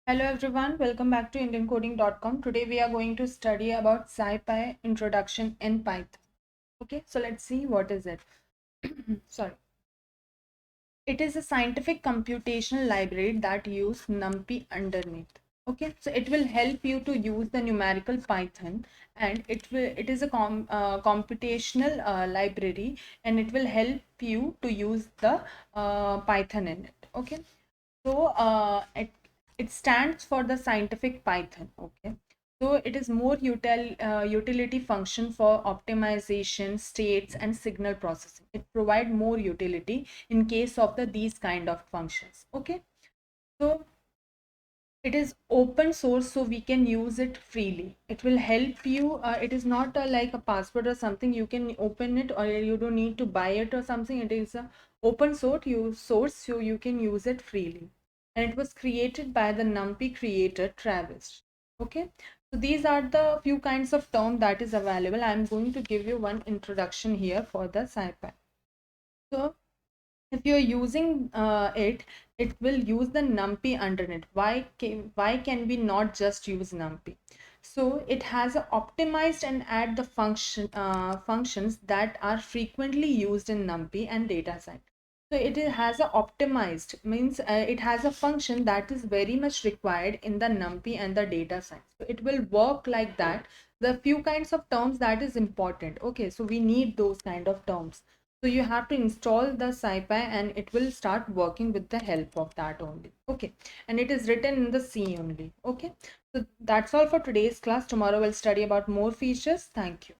Hello everyone, welcome back to indiancoding.com. Today we are going to study about scipy introduction in Python. Okay, so let's see what is it. Sorry. It is a scientific computational library that uses NumPy underneath. Okay, so it will help you to use the numerical Python, and it is a computational library, and it will help you to use the Python in it. Okay, so it stands for the scientific Python. Okay, so it is more utility function for optimization, states, and signal processing. It provide more utility in case of these kind of functions. Okay, so it is open source, so we can use it freely. It will help you. It is not like a password or something. You can open it, or you don't need to buy it or something. It is a open source, so you can use it freely. And it was created by the NumPy creator Travis. Okay, so these are the few kinds of term that is available. I'm going to give you one introduction here for the scipy. So if you're using it will use the numpy underneath. Why can we not just use numpy? So it has a optimized and add the functions that are frequently used in numpy and data science. So has a optimized means it has a function that is very much required in the numpy and the data science. So it will work like that. The few kinds of terms that is important. Okay, so we need those kind of terms. So you have to install the scipy and it will start working with the help of that only. Okay, and it is written in the C only. Okay, so that's all for today's class. Tomorrow we'll study about more features. Thank you.